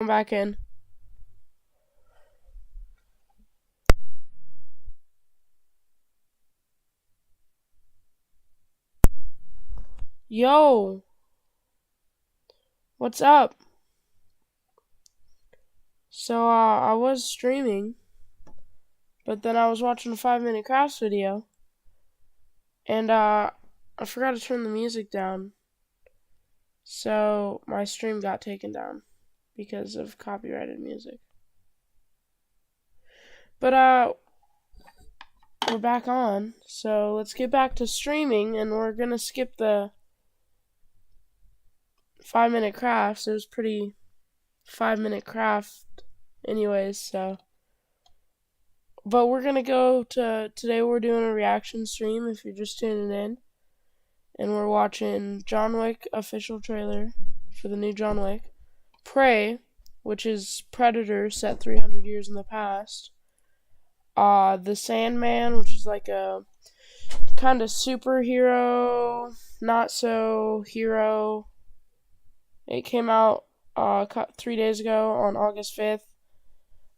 I'm back in. Yo, what's up? So, I was streaming, but then I was watching a 5-minute crafts video, and, I forgot to turn the music down, so my stream got taken down because of copyrighted music. But, we're back on, so let's get back to streaming, and we're gonna skip the 5-minute crafts. It was pretty 5-minute craft anyways, so. But we're gonna go to, today we're doing a reaction stream if you're just tuning in. And we're watching John Wick official trailer for the new John Wick. Prey, which is Predator set 300 years in the past. The Sandman, which is like a kind of superhero, not so hero. It came out 3 days ago on August 5th,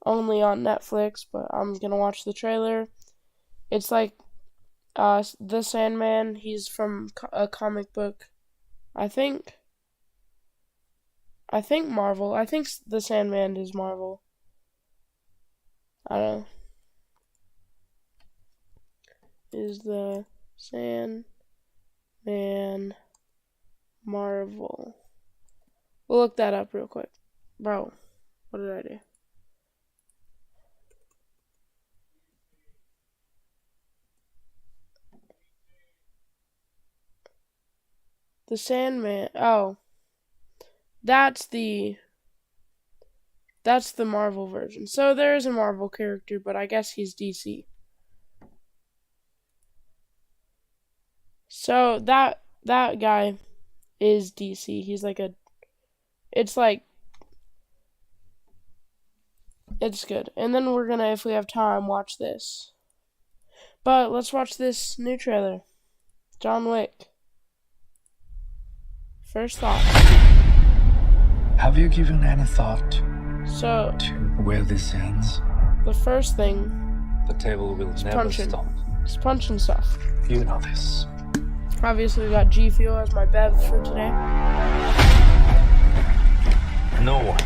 only on Netflix, but I'm gonna watch the trailer. It's like the Sandman, he's from a comic book, I think Marvel. I think the Sandman is Marvel. I don't know. Is the Sandman Marvel? We'll look that up real quick. Bro, what did I do? The Sandman. Oh. That's the Marvel version. So there is a Marvel character, but I guess he's DC. So that guy is DC. He's like it's good. And then we're gonna, if we have time, watch this. But let's watch this new trailer. John Wick. First thought. Have you given any thought to where this ends? The first thing, The table will never stop. It's punching stuff. You know this. Obviously, we got G Fuel as my bev for today. No one,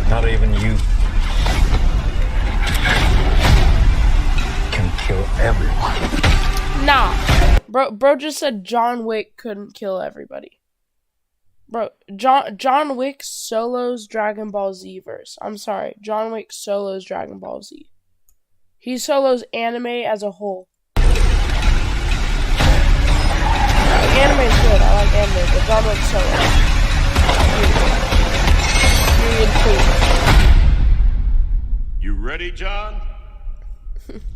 not even you, can kill everyone. Nah. Bro just said John Wick couldn't kill everybody. Bro, John Wick solos Dragon Ball Z verse. I'm sorry. John Wick solos Dragon Ball Z. He solos anime as a whole. Anime is good. I like anime, but John Wick solo. You ready, John?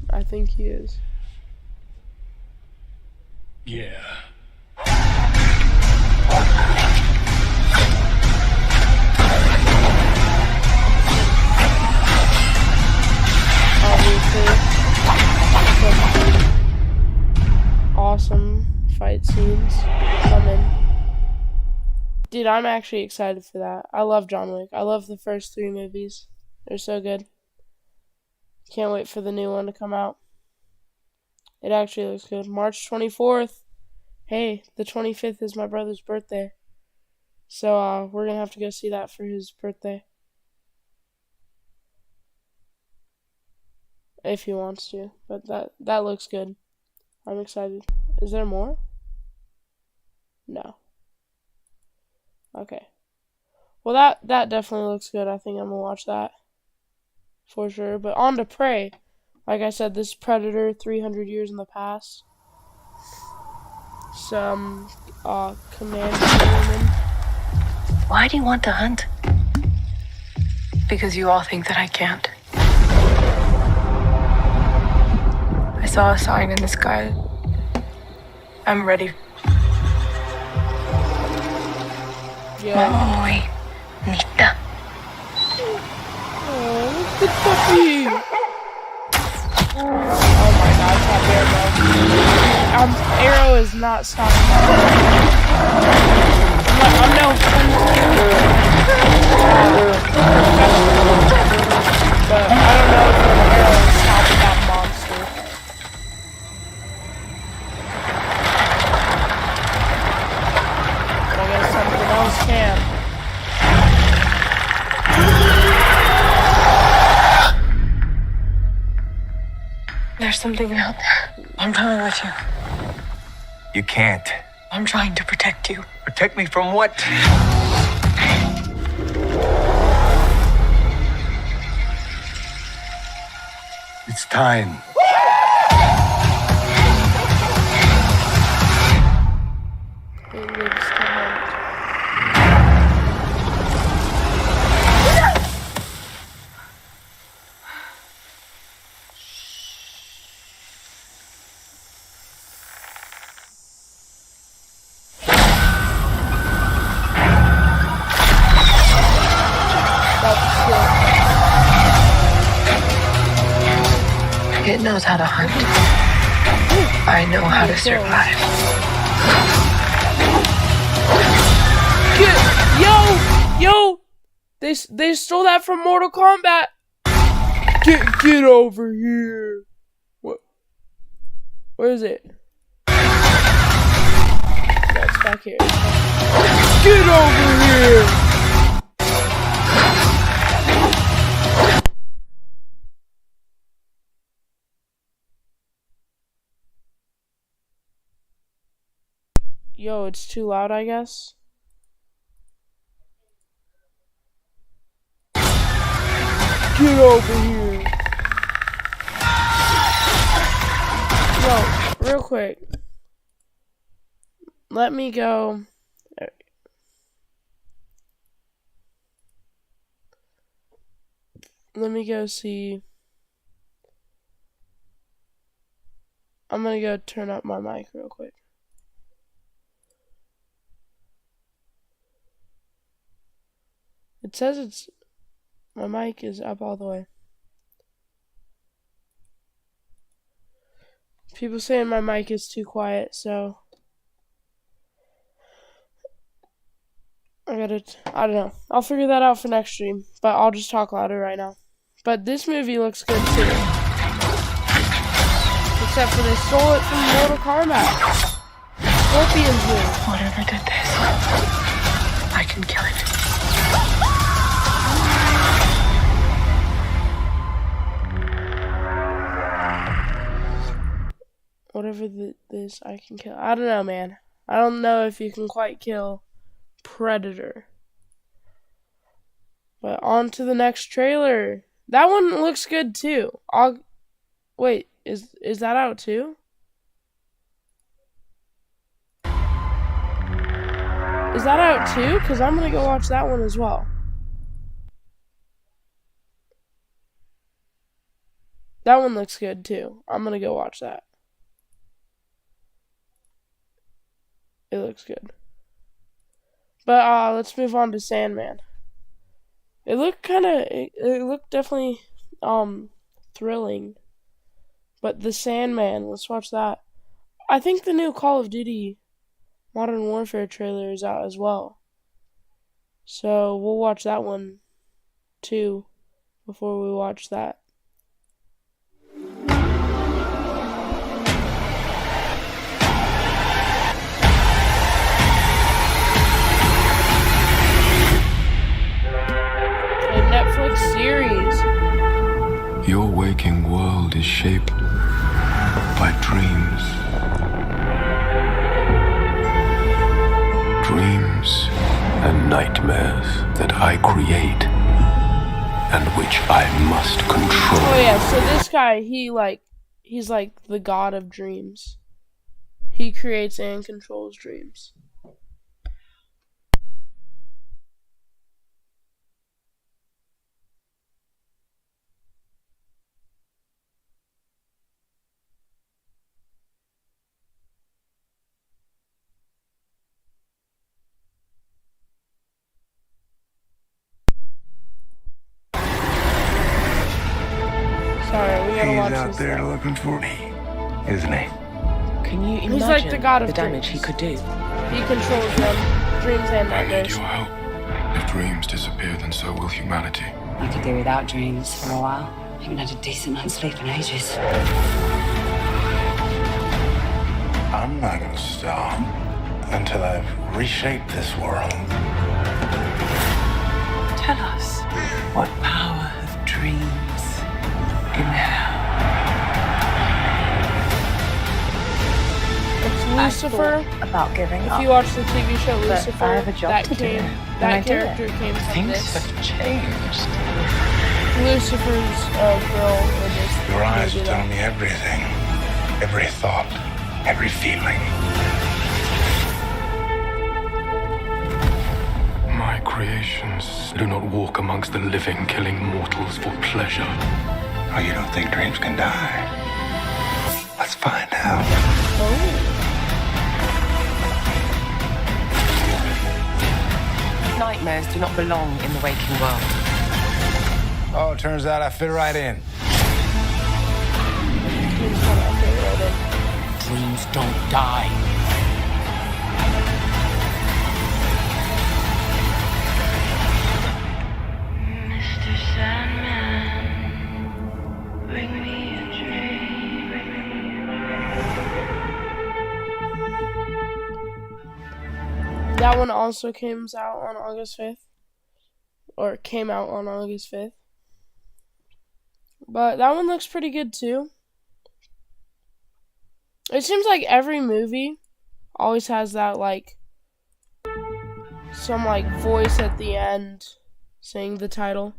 I think he is. Yeah. Obviously, some awesome fight scenes coming. Dude, I'm actually excited for that. I love John Wick. I love the first 3 movies. They're so good. Can't wait for the new one to come out. It actually looks good. March 24th. Hey, the 25th is my brother's birthday. So, we're gonna have to go see that for his birthday. If he wants to. But that looks good. I'm excited. Is there more? No. Okay. Well, that definitely looks good. I think I'm gonna watch that. For sure. But on to Prey. Like I said, this Predator 300 years in the past. Some command woman. Why do you want to hunt? Because you all think that I can't. I saw a sign in the sky. I'm ready. Yeah. Muy bonita. Oh, the puppy. Oh my god, that bear, bro. Arrow is not stopping. I'm no fun. There's something out there. I'm coming with you. You can't. I'm trying to protect you. Protect me from what? It's time. It lives to hunt. It knows how to hunt. I know how to survive. Yo! They stole that from Mortal Kombat. Get over here. What? Where is it? That's back here. Get over here. Yo, it's too loud, I guess. Get over here. Yo, real quick. Let me go. Let me go see. I'm gonna go turn up my mic real quick. It says my mic is up all the way. People saying my mic is too quiet, so I don't know. I'll figure that out for next stream, but I'll just talk louder right now. But this movie looks good too. Except for they stole it from Mortal Kombat. Scorpion's here. Whatever did this, I can kill it. Whatever this I can kill. I don't know, man. I don't know if you can quite kill Predator. But on to the next trailer. That one looks good too. Wait, is that out too? Is that out too? Because I'm gonna go watch that one as well. That one looks good too. I'm gonna go watch that. It looks good. But let's move on to Sandman. It looked definitely thrilling. But the Sandman, let's watch that. I think the new Call of Duty Modern Warfare trailer is out as well. So we'll watch that one too before we watch that. Netflix series. Your waking world is shaped by dreams. Dreams and nightmares that I create and which I must control. Oh yeah, so this guy, he's like the god of dreams. He creates and controls dreams. Sorry, we gotta watch He's out this there now. looking for me, isn't he? Can you imagine He's like the god of the damage dreams. he could do? He controls them, dreams and I need nightmares. your help. If dreams disappear, then so will humanity. You could do without dreams for a while. Haven't had a decent night's sleep in ages. I'm not gonna stop until I've reshaped this world. Tell us what power of dreams you have. Lucifer. About giving If up. you watch the TV show But Lucifer, I have a job that to do, came, and I that did it. character came from Things this. have changed. Lucifer's girl in this Your eyes movie. tell me everything. Every thought, every feeling. My creations do not walk amongst the living, killing mortals for pleasure. Oh, you don't think dreams can die? Let's find out. Nightmares do not belong in the waking world. Oh, it turns out I fit right in. Dreams don't die. Mr. Sandman, bring me a dream. That one also came out on August 5th. Or came out on August 5th. But that one looks pretty good too. It seems like every movie always has that, like, some, like, voice at the end saying the title.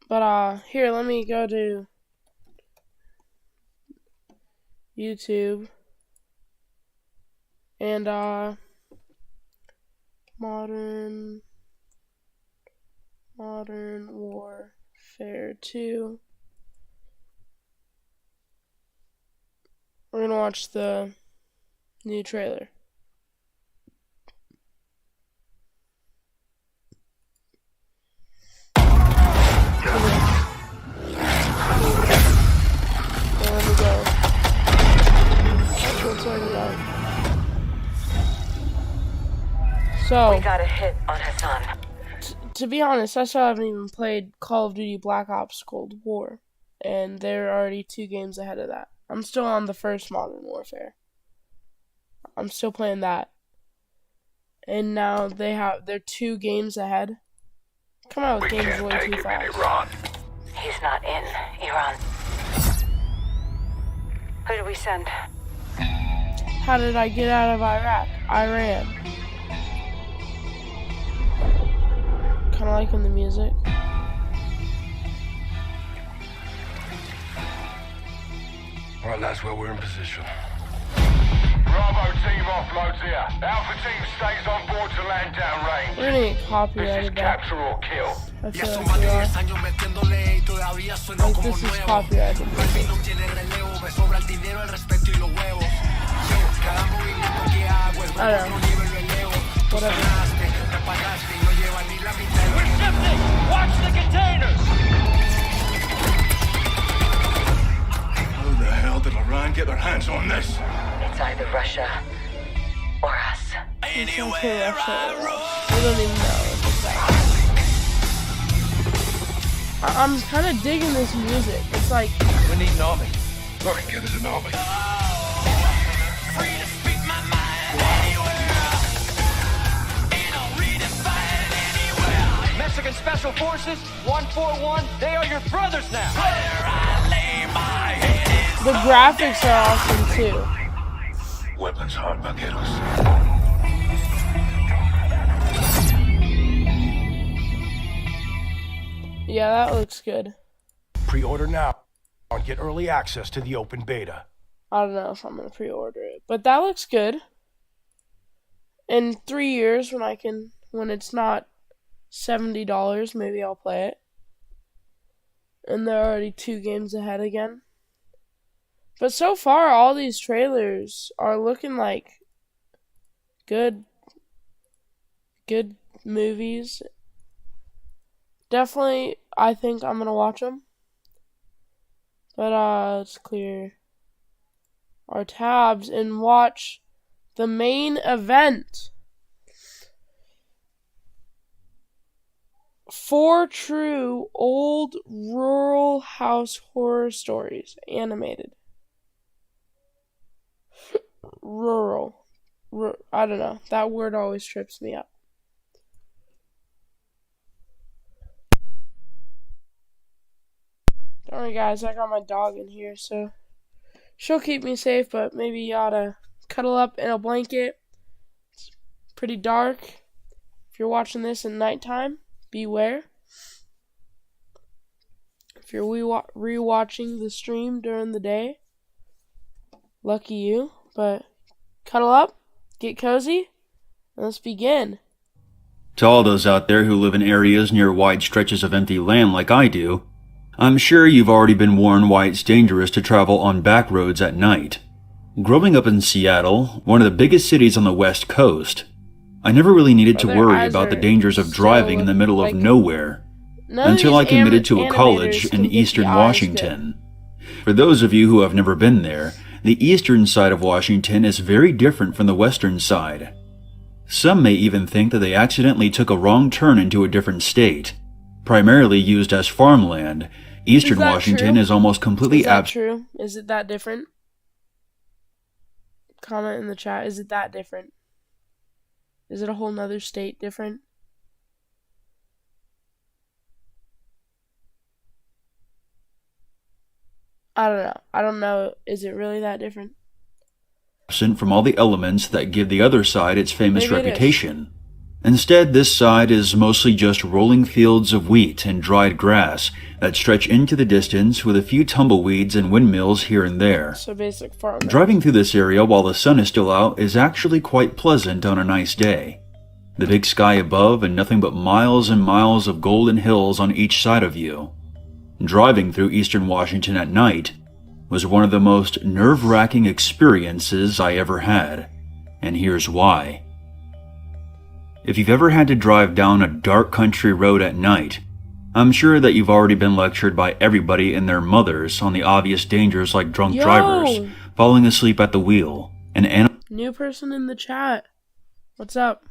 But, here, let me go to YouTube. And, Modern Warfare 2. We're gonna watch the new trailer. There we go. That's what it's talking about. So, We got a hit on Hassan. to be honest, I still haven't even played Call of Duty Black Ops Cold War, and they're already 2 games ahead of that. I'm still on the first Modern Warfare. I'm still playing that. And now they're 2 games ahead. Come out with games way too fast. He's not in Iran. Who do we send? How did I get out of Iraq? Iran. Kinda liking the music. All right, lads, well, we're in position. Bravo team offloads here. Alpha team stays on board to land down range. We're gonna get This is copyrighted back. capture or kill. I feel like we are. Like, this is copyrighted. I don't know. Whatever. We're shifting! Watch the containers! How the hell did Iran get their hands on this? It's either Russia or us. Anywhere I We don't even know if it's that. I'm kind of digging this music. It's like, We need an army. I can get us an army. Mexican Special Forces, 141, they are your brothers now. the graphics are awesome too. Weapons hard, vaqueros. Yeah, that looks good. Pre-order now and get early access to the open beta. I don't know if I'm gonna pre-order it, but that looks good. In 3 years, when it's not $70, maybe I'll play it. And they're already 2 games ahead again. But so far, all these trailers are looking like good movies. Definitely, I think I'm gonna watch them. But let's clear our tabs and watch the main event. 4 true old rural house horror stories, animated. Rural. I don't know. That word always trips me up. Alright guys, I got my dog in here, so she'll keep me safe, but maybe you ought to cuddle up in a blanket. It's pretty dark. If you're watching this in nighttime, beware. If you're rewatching the stream during the day, lucky you. But cuddle up, get cozy, and let's begin. To all those out there who live in areas near wide stretches of empty land like I do, I'm sure you've already been warned why it's dangerous to travel on back roads at night. Growing up in Seattle, one of the biggest cities on the West Coast, I never really needed to worry about the dangers of driving in the middle of nowhere until I committed to a college in Eastern Washington. For those of you who have never been there, the eastern side of Washington is very different from the western side. Some may even think that they accidentally took a wrong turn into a different state. Primarily used as farmland, Eastern Washington is almost completely absent. True? Is it that different? Comment in the chat. Is it that different? Is it a whole nother state different? I don't know. I don't know. Is it really that different? Absent from all the elements that give the other side its famous reputation. Instead, this side is mostly just rolling fields of wheat and dried grass that stretch into the distance with a few tumbleweeds and windmills here and there. So basic farming. Driving through this area while the sun is still out is actually quite pleasant on a nice day. The big sky above and nothing but miles and miles of golden hills on each side of you. Driving through Eastern Washington at night was one of the most nerve-wracking experiences I ever had, and here's why. If you've ever had to drive down a dark country road at night, I'm sure that you've already been lectured by everybody and their mothers on the obvious dangers like drunk drivers, falling asleep at the wheel, and new person in the chat. What's up?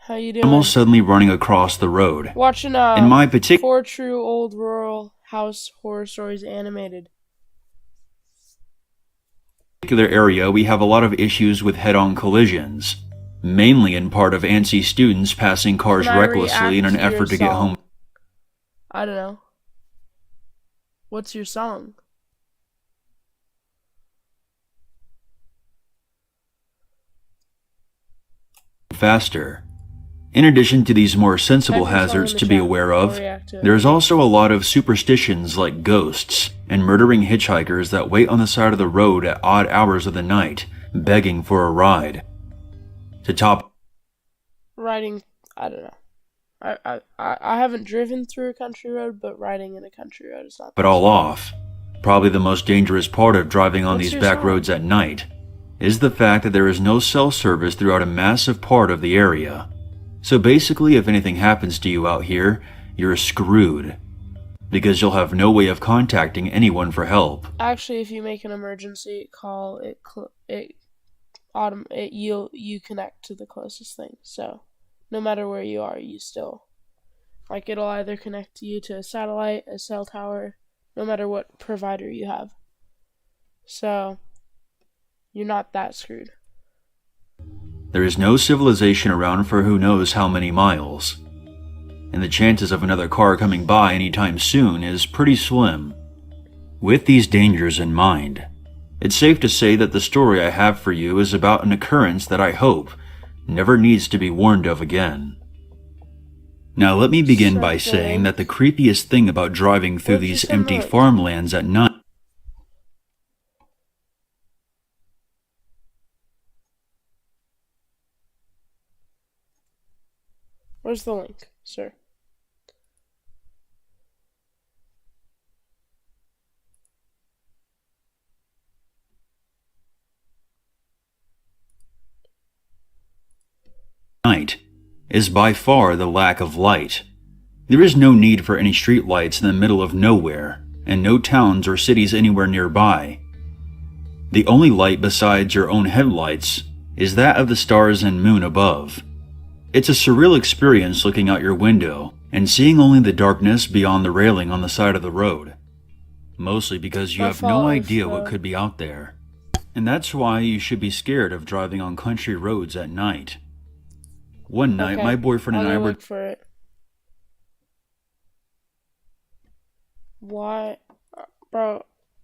How you doing? Almost suddenly running across the road. Watching in my particular 4 True Old Rural House Horror Stories animated. Area, we have a lot of issues with head-on collisions, mainly in part of ANSI students passing cars recklessly in an effort to get home. I don't know. What's your song? Faster. In addition to these more sensible hazards to be aware of, there's also a lot of superstitions like ghosts and murdering hitchhikers that wait on the side of the road at odd hours of the night, begging for a ride. To top riding, I don't know. I haven't driven through a country road, but riding in a country road is not. But all off, probably the most dangerous part of driving on these back roads at night is the fact that there is no cell service throughout a massive part of the area. So basically, if anything happens to you out here, you're screwed, because you'll have no way of contacting anyone for help. Actually, if you make an emergency call, you connect to the closest thing. So no matter where you are, you still, like, it'll either connect you to a satellite, a cell tower, no matter what provider you have. So you're not that screwed. There is no civilization around for who knows how many miles, and the chances of another car coming by anytime soon is pretty slim. With these dangers in mind, it's safe to say that the story I have for you is about an occurrence that I hope never needs to be warned of again. Now let me begin by saying that the creepiest thing about driving through these empty farmlands at night . Where's the link, sir? Night is by far the lack of light. There is no need for any street lights in the middle of nowhere, and no towns or cities anywhere nearby. The only light besides your own headlights is that of the stars and moon above. It's a surreal experience looking out your window and seeing only the darkness beyond the railing on the side of the road. Mostly because you have no idea what could be out there. And that's why you should be scared of driving on country roads at night. One night, my boyfriend and I were... for it. Why? Bro,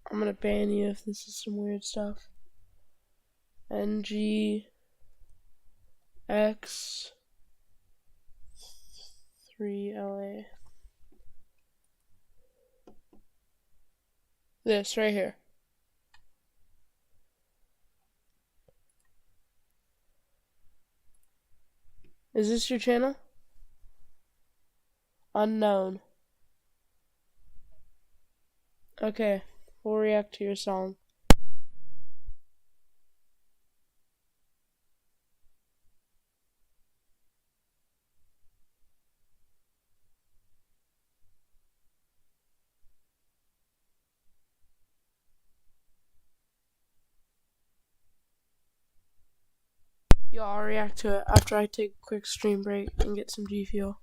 I'm gonna ban you if this is some weird stuff. NGX3LA. This right here. Is this your channel? Unknown. Okay, we'll react to your song. Yo, I'll react to it after I take a quick stream break and get some G Fuel.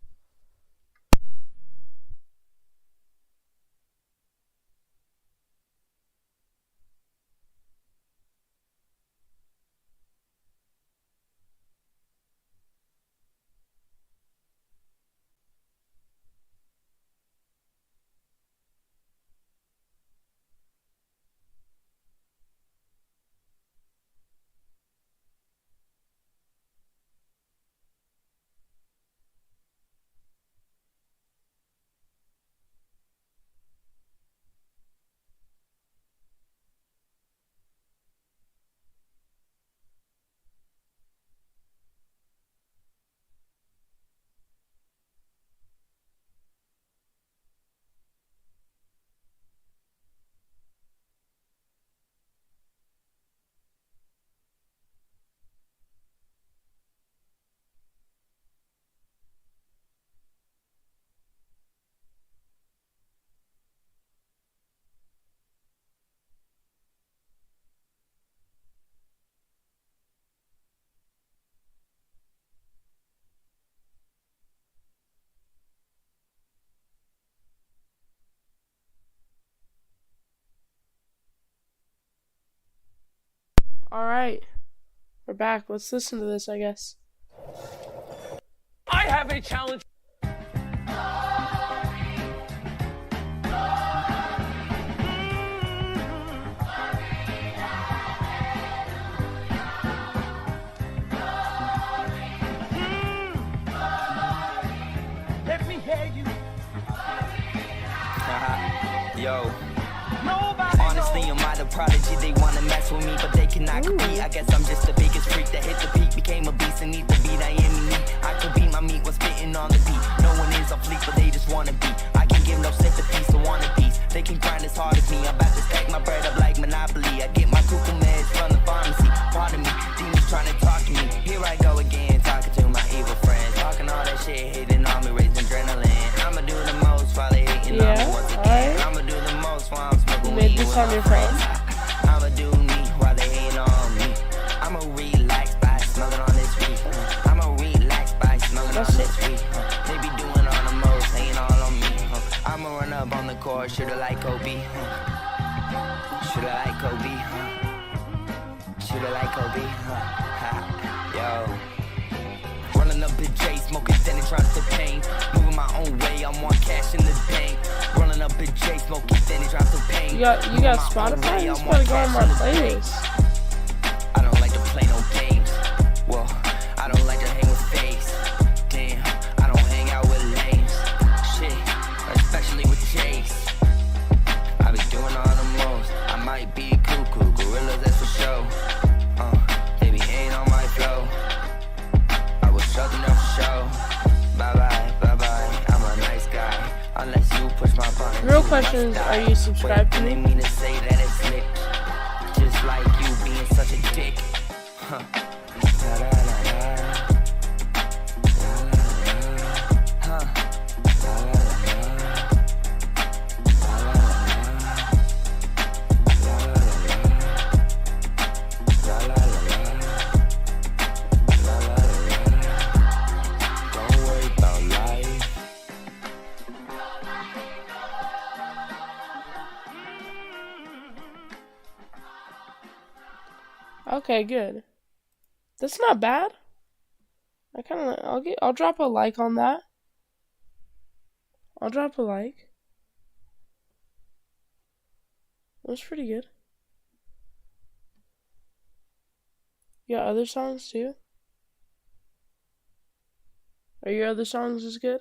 Alright, we're back. Let's listen to this, I guess. I have a challenge. Let me hear you. Yo. Honestly, I'm not a prodigy. They wanna mess with me, but they cannot compete. I guess I'm just the biggest freak that hit the peak. Became a beast and need the beat. I am unique. I could beat my meat when spitting on the beat. No one is off fleek, but they just wanna be. I can give no sympathy, so want a piece. They can grind as hard as me. I'm about to stack my bread up like Monopoly. I get my cuckoo meds from the pharmacy. Pardon me, demons trying to talk to me. Here I go again, talking to my evil friends. Talking all that shit, hating on me, raising adrenaline. I'ma do the most while they hating on me once again. I'ma do the most while I'm smoking weed. Made this on your phone? I'ma do me while they hating on me. I'ma relax by smoking on this weed. I'ma relax by smoking on this weed. They be doing all the most, hating all on me. I'ma run up on the court, shoulda like Kobe. Shoulda like Kobe. Shoulda like Kobe. Yo. Running up in J, smoking then it drops the pain. Moving my own way, I'm on cash in the bank. Running up in J, smoking then it drops the pain. You got Spotify? You just wanna go on my playlist. I don't like to play no games. Well, I don't like to hang with face. Damn, I don't hang out with lames. Shit, especially with Chase. I be doing all the most. I might be cuckoo, gorillas, that's for sure. They be hating on my flow. I was shutting up for show. Bye bye, bye bye. I'm a nice guy. Unless you push my button. Real question is, are you subscribed to me? They mean to say that it's slick. Just like you being such a dick. Huh. Okay, good. That's not bad. I'll drop a like on that. I'll drop a like. was pretty good. You got other songs too? Are your other songs as good?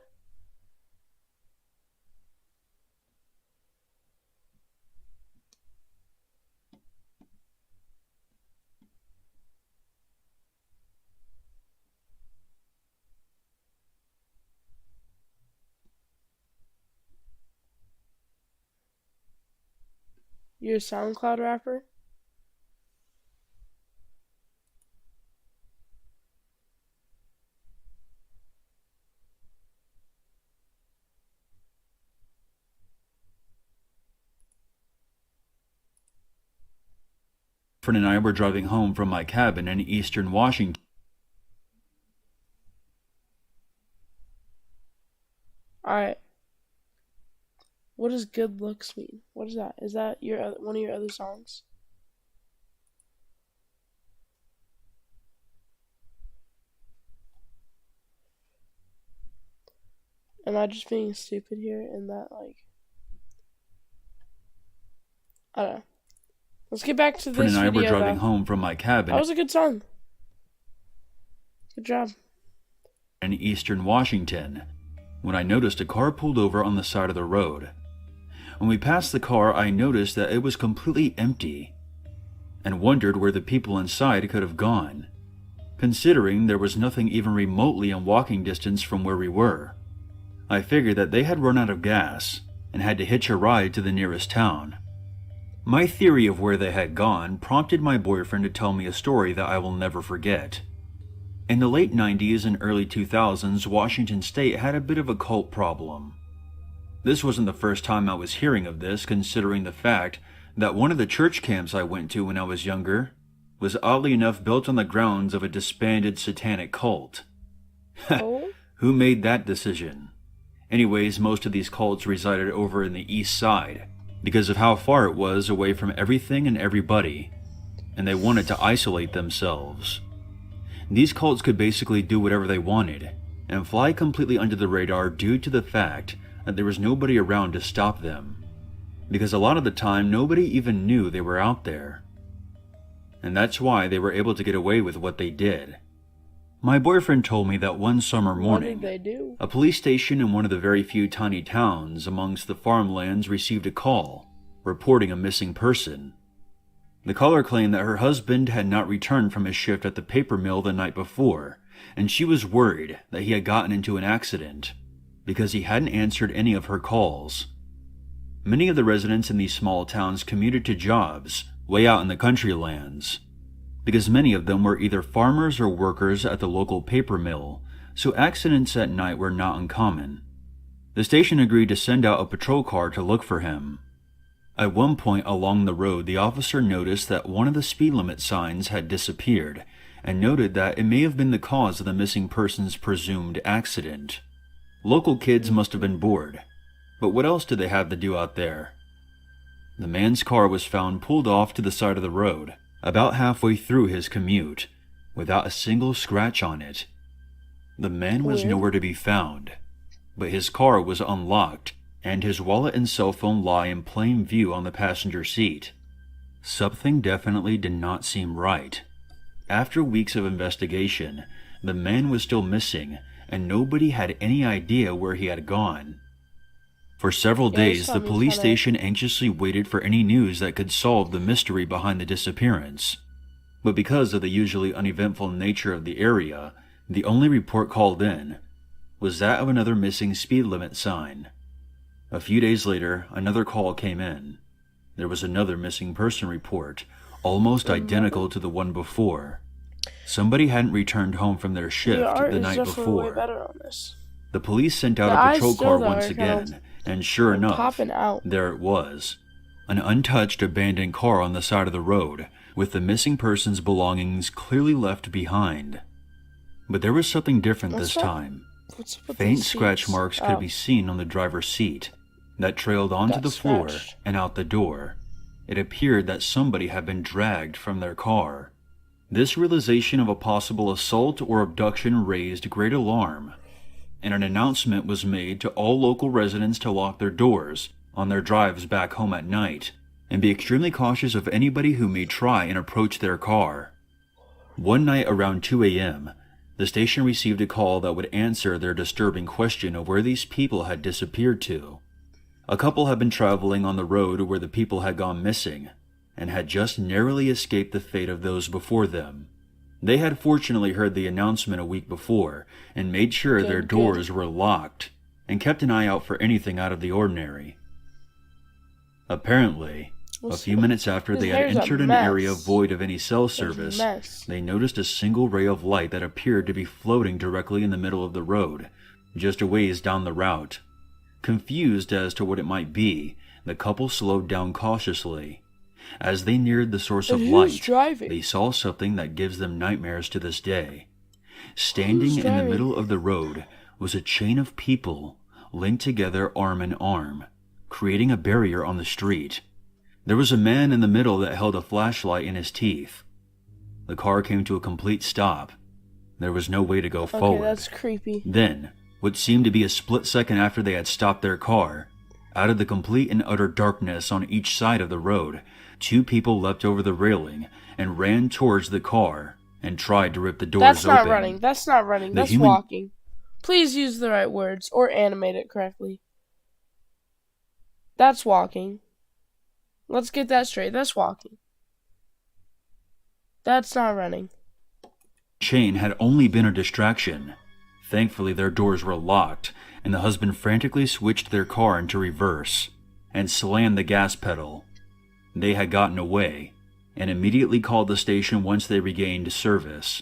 You're a SoundCloud rapper? Friend and I were driving home from my cabin in eastern Washington. Alright. What does good looks mean? What is that? Is that one of your other songs? Am I just being stupid here in that, like... I don't know. Let's get back to this Friend and I video, were driving home from my cabin. That was a good song. Good job. In eastern Washington, when I noticed a car pulled over on the side of the road. When we passed the car, I noticed that it was completely empty, and wondered where the people inside could have gone, considering there was nothing even remotely in walking distance from where we were. I figured that they had run out of gas, and had to hitch a ride to the nearest town. My theory of where they had gone prompted my boyfriend to tell me a story that I will never forget. In the late 90s and early 2000s, Washington State had a bit of a cult problem. This wasn't the first time I was hearing of this, considering the fact that one of the church camps I went to when I was younger was oddly enough built on the grounds of a disbanded satanic cult. Oh? Who made that decision? Anyways, most of these cults resided over in the east side, because of how far it was away from everything and everybody, and they wanted to isolate themselves. These cults could basically do whatever they wanted, and fly completely under the radar due to the fact that there was nobody around to stop them, because a lot of the time nobody even knew they were out there. And that's why they were able to get away with what they did. My boyfriend told me that one summer morning, What did they do? a police station in one of the very few tiny towns amongst the farmlands received a call, reporting a missing person. The caller claimed that her husband had not returned from his shift at the paper mill the night before, and she was worried that he had gotten into an accident, because he hadn't answered any of her calls. Many of the residents in these small towns commuted to jobs way out in the country lands, because many of them were either farmers or workers at the local paper mill, so accidents at night were not uncommon. The station agreed to send out a patrol car to look for him. At one point along the road, the officer noticed that one of the speed limit signs had disappeared, and noted that it may have been the cause of the missing person's presumed accident. Local kids must have been bored, but what else did they have to do out there? The man's car was found pulled off to the side of the road, about halfway through his commute, without a single scratch on it. The man was Weird. nowhere to be found, but his car was unlocked, and his wallet and cell phone lie in plain view on the passenger seat. Something definitely did not seem right. After weeks of investigation, the man was still missing, and nobody had any idea where he had gone. For several days, the police station anxiously waited for any news that could solve the mystery behind the disappearance. But because of the usually uneventful nature of the area, the only report called in was that of another missing speed limit sign. A few days later, another call came in. There was another missing person report, almost identical to the one before. Somebody hadn't returned home from their shift the night before. The police sent out a patrol car once again, and sure enough, there it was. An untouched abandoned car on the side of the road, with the missing person's belongings clearly left behind. But there was something different this time. Faint scratch marks could be seen on the driver's seat that trailed onto the floor and out the door. It appeared that somebody had been dragged from their car. This realization of a possible assault or abduction raised great alarm, and an announcement was made to all local residents to lock their doors on their drives back home at night and be extremely cautious of anybody who may try and approach their car. One night around 2 a.m., the station received a call that would answer their disturbing question of where these people had disappeared to. A couple had been traveling on the road where the people had gone missing, and had just narrowly escaped the fate of those before them. They had fortunately heard the announcement a week before, and made sure their doors were locked, and kept an eye out for anything out of the ordinary. Apparently, a few minutes after they had entered an area void of any cell service, they noticed a single ray of light that appeared to be floating directly in the middle of the road, just a ways down the route. Confused as to what it might be, the couple slowed down cautiously. As they neared the source of light, they saw something that gives them nightmares to this day. Standing in the middle of the road was a chain of people linked together arm in arm, creating a barrier on the street. There was a man in the middle that held a flashlight in his teeth. The car came to a complete stop. There was no way to go forward. That's creepy. Then, what seemed to be a split second after they had stopped their car, out of the complete and utter darkness on each side of the road, 2 people leapt over the railing and ran towards the car and tried to rip the doors open. That's not running. That's not running. That's walking. Please use the right words or animate it correctly. That's walking. Let's get that straight. That's walking. That's not running. Chain had only been a distraction. Thankfully, their doors were locked, and the husband frantically switched their car into reverse and slammed the gas pedal. They had gotten away, and immediately called the station once they regained service.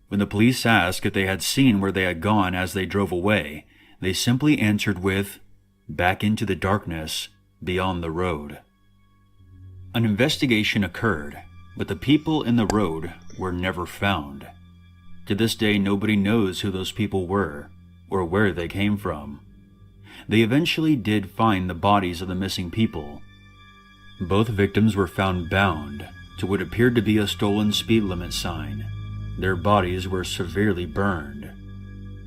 When the police asked if they had seen where they had gone as they drove away, they simply answered with, "Back into the darkness, beyond the road." An investigation occurred, but the people in the road were never found. To this day, nobody knows who those people were, or where they came from. They eventually did find the bodies of the missing people. Both victims were found bound to what appeared to be a stolen speed limit sign. Their bodies were severely burned.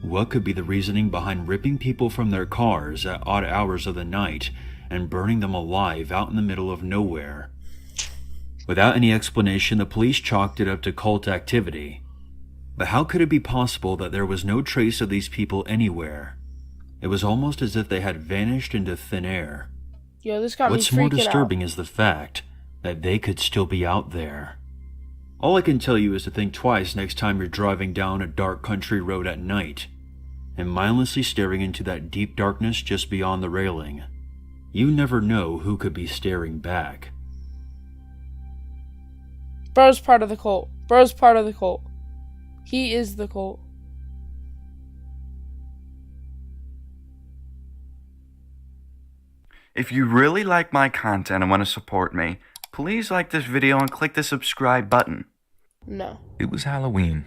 What could be the reasoning behind ripping people from their cars at odd hours of the night and burning them alive out in the middle of nowhere? Without any explanation, the police chalked it up to cult activity. But how could it be possible that there was no trace of these people anywhere? It was almost as if they had vanished into thin air. Yo, this got What's me more freaking disturbing out. is the fact that they could still be out there. All I can tell you is to think twice next time you're driving down a dark country road at night and mindlessly staring into that deep darkness just beyond the railing. You never know who could be staring back. Bro's part of the cult. Bro's part of the cult. He is the cult. If you really like my content and want to support me, please like this video and click the subscribe button. No. It was Halloween.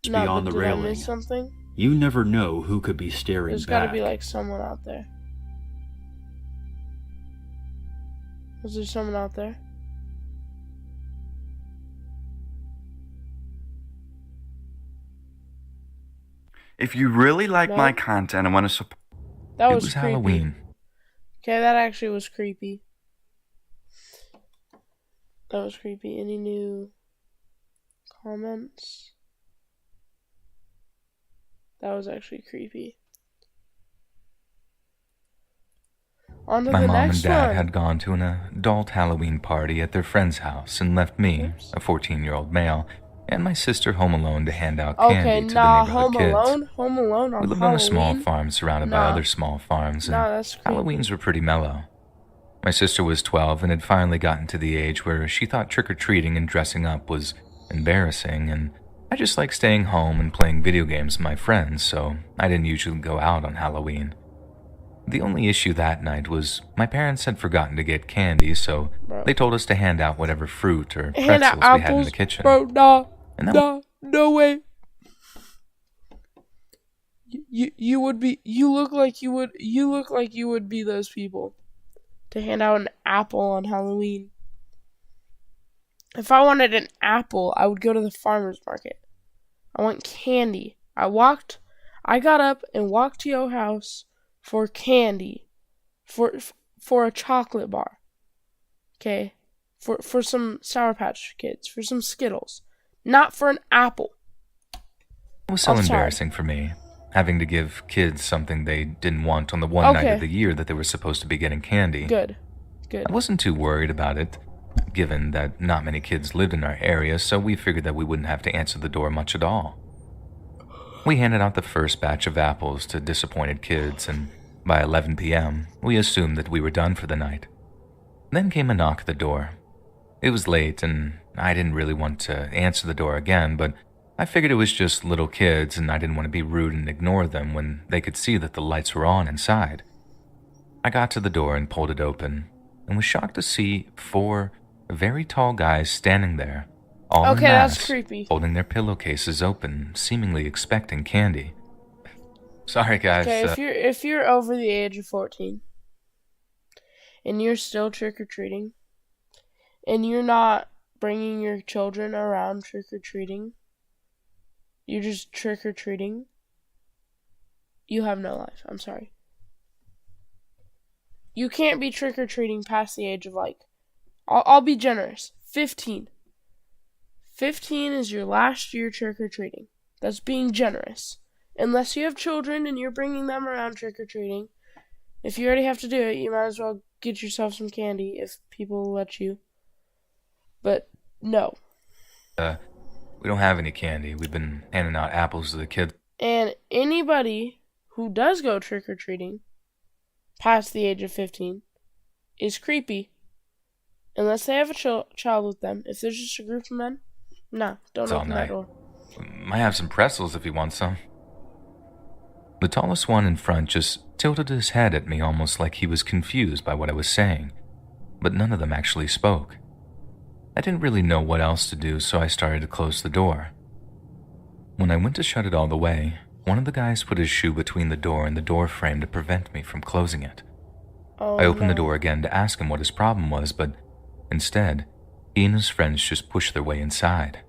No, Beyond but the did I railing. miss something? You never know who could be staring There's back. gotta be like someone out there. Was there someone out there? If you really like my content and want to support... That It was was creepy. Halloween. Okay, that actually was creepy. That was creepy. Any new comments? That was actually creepy. On to My the mom and next dad one. had gone to an adult Halloween party at their friend's house and left me, a 14-year-old male, and my sister home alone to hand out candy Okay, to nah, the Home neighborhood kids. Alone? Home Alone on We lived Halloween? on a small farm surrounded by Nah. other small farms, and Nah, that's creepy. Halloweens were pretty mellow. My sister was 12 and had finally gotten to the age where she thought trick-or-treating and dressing up was embarrassing, and I just liked staying home and playing video games with my friends, so I didn't usually go out on Halloween. The only issue that night was my parents had forgotten to get candy, so they told us to hand out whatever fruit or Hand out pretzels we had in apples? the kitchen. Bro, nah. And that Nah, no way. You would be, you look like you would be those people to hand out an apple on Halloween. If I wanted an apple, I would go to the farmer's market. I want candy. I got up and walked to your house for candy, for a chocolate bar. Okay? For some Sour Patch Kids, for some Skittles. Not for an apple. It was so embarrassing for me, having to give kids something they didn't want on the one night of the year that they were supposed to be getting candy. Good. I wasn't too worried about it, given that not many kids lived in our area, so we figured that we wouldn't have to answer the door much at all. We handed out the first batch of apples to disappointed kids, and by 11 p.m., we assumed that we were done for the night. Then came a knock at the door. It was late, and I didn't really want to answer the door again, but I figured it was just little kids, and I didn't want to be rude and ignore them when they could see that the lights were on inside. I got to the door and pulled it open, and was shocked to see 4 very tall guys standing there, all in masks, that's creepy. holding their pillowcases open, seemingly expecting candy. Sorry, guys. Okay, if you're over the age of 14, and you're still trick-or-treating, and you're not bringing your children around trick-or-treating, you're just trick-or-treating, you have no life. I'm sorry. You can't be trick-or-treating past the age of, like, I'll be generous, 15. 15 is your last year trick-or-treating. That's being generous. Unless you have children and you're bringing them around trick-or-treating. If you already have to do it, you might as well get yourself some candy if people will let you. But, no. We don't have any candy. We've been handing out apples to the kids. And anybody who does go trick-or-treating past the age of 15 is creepy. Unless they have a child with them. If there's just a group of men, no, don't open that door. Might have some pretzels if you want some. The tallest one in front just tilted his head at me almost like he was confused by what I was saying, but none of them actually spoke. I didn't really know what else to do, so I started to close the door. When I went to shut it all the way, one of the guys put his shoe between the door and the door frame to prevent me from closing it. I opened the door again to ask him what his problem was, but instead, he and his friends just pushed their way inside.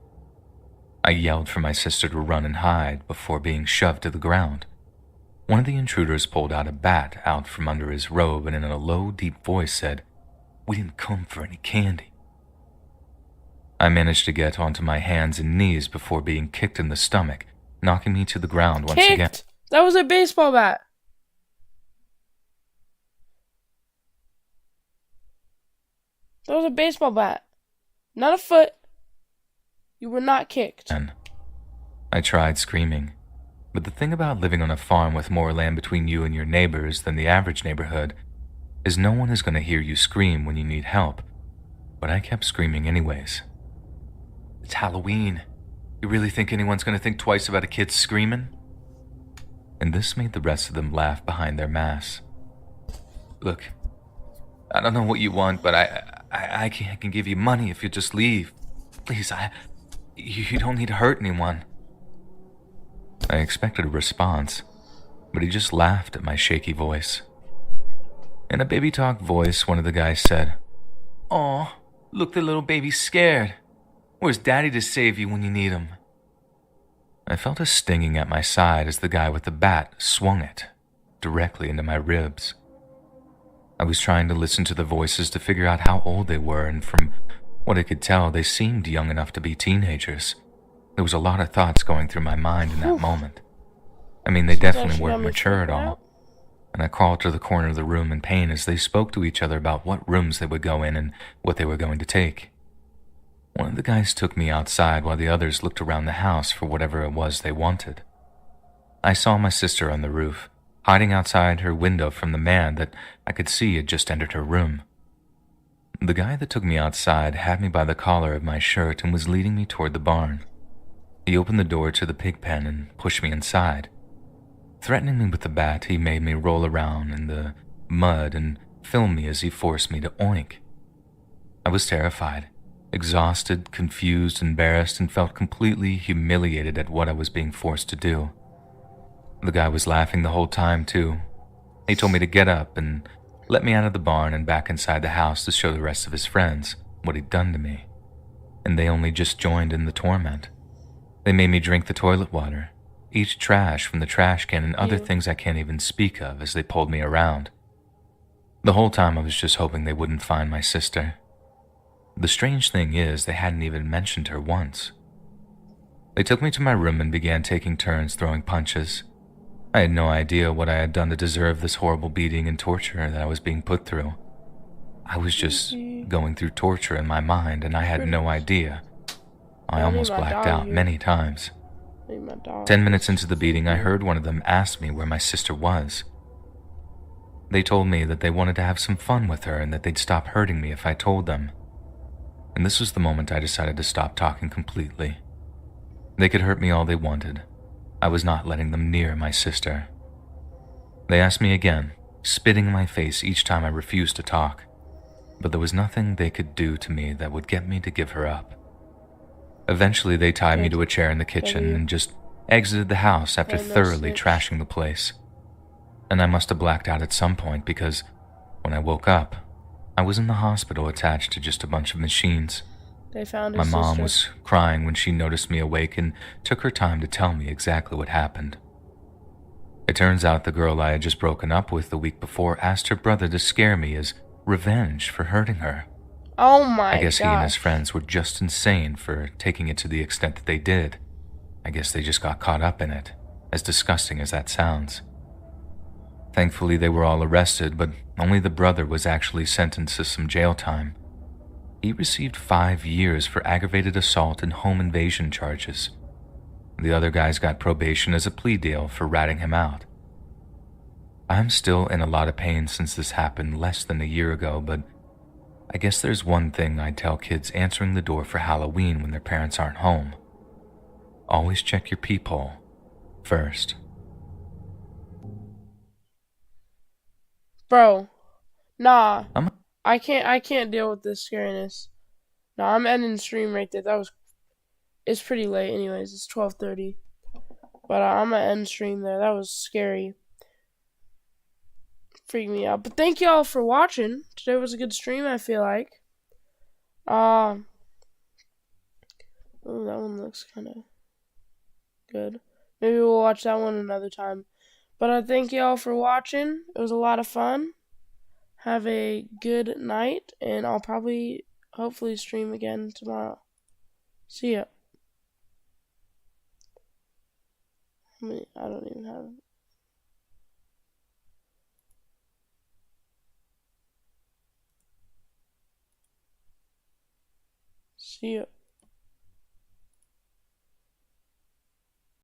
I yelled for my sister to run and hide before being shoved to the ground. One of the intruders pulled out a bat out from under his robe and in a low, deep voice said, "We didn't come for any candy." I managed to get onto my hands and knees before being kicked in the stomach, knocking me to the ground once again. That was a baseball bat. That was a baseball bat. Not a foot. You were not kicked. I tried screaming, but the thing about living on a farm with more land between you and your neighbors than the average neighborhood is no one is going to hear you scream when you need help, but I kept screaming anyways. It's Halloween. You really think anyone's going to think twice about a kid screaming? And this made the rest of them laugh behind their masks. Look, I don't know what you want, but I can give you money if you just leave. Please, you don't need to hurt anyone. I expected a response, but he just laughed at my shaky voice. In a baby talk voice, one of the guys said, "Aw, look, the little baby's scared. Where's Daddy to save you when you need him?" I felt a stinging at my side as the guy with the bat swung it directly into my ribs. I was trying to listen to the voices to figure out how old they were, and from what I could tell, they seemed young enough to be teenagers. There was a lot of thoughts going through my mind in that moment. I mean, they definitely weren't mature at all. And I crawled to the corner of the room in pain as they spoke to each other about what rooms they would go in and what they were going to take. One of the guys took me outside while the others looked around the house for whatever it was they wanted. I saw my sister on the roof, hiding outside her window from the man that I could see had just entered her room. The guy that took me outside had me by the collar of my shirt and was leading me toward the barn. He opened the door to the pig pen and pushed me inside. Threatening me with the bat, he made me roll around in the mud and film me as he forced me to oink. I was terrified, exhausted, confused, embarrassed, and felt completely humiliated at what I was being forced to do. The guy was laughing the whole time, too. He told me to get up and let me out of the barn and back inside the house to show the rest of his friends what he'd done to me. And they only just joined in the torment. They made me drink the toilet water, eat trash from the trash can, and other things I can't even speak of as they pulled me around. The whole time I was just hoping they wouldn't find my sister, The strange thing is, they hadn't even mentioned her once. They took me to my room and began taking turns throwing punches. I had no idea what I had done to deserve this horrible beating and torture that I was being put through. I was just going through torture in my mind, and I had no idea. I almost blacked out many times. 10 minutes into the beating, I heard one of them ask me where my sister was. They told me that they wanted to have some fun with her and that they'd stop hurting me if I told them. And this was the moment I decided to stop talking completely. They could hurt me all they wanted. I was not letting them near my sister. They asked me again, spitting in my face each time I refused to talk. But there was nothing they could do to me that would get me to give her up. Eventually, they tied me to a chair in the kitchen and just exited the house after thoroughly trashing the place. And I must have blacked out at some point because when I woke up, I was in the hospital attached to just a bunch of machines. They found My mom was crying when she noticed me awake and took her time to tell me exactly what happened. It turns out the girl I had just broken up with the week before asked her brother to scare me as revenge for hurting her. Oh my god. I guess he and his friends were just insane for taking it to the extent that they did. I guess they just got caught up in it, as disgusting as that sounds. Thankfully, they were all arrested, but only the brother was actually sentenced to some jail time. He received 5 years for aggravated assault and home invasion charges. The other guys got probation as a plea deal for ratting him out. I'm still in a lot of pain since this happened less than a year ago, but I guess there's one thing I'd tell kids answering the door for Halloween when their parents aren't home. Always check your peephole first. Bro, nah. I can't deal with this scariness. Nah, I'm ending the stream right there. It's pretty late anyways. It's 12:30. But I'm gonna end stream there. That was scary. Freaked me out. But thank y'all for watching. Today was a good stream, I feel like. Oh, that one looks kind of good. Maybe we'll watch that one another time. But I thank y'all for watching. It was a lot of fun. Have a good night, and I'll probably, hopefully, stream again tomorrow. See ya. I don't even have... See ya.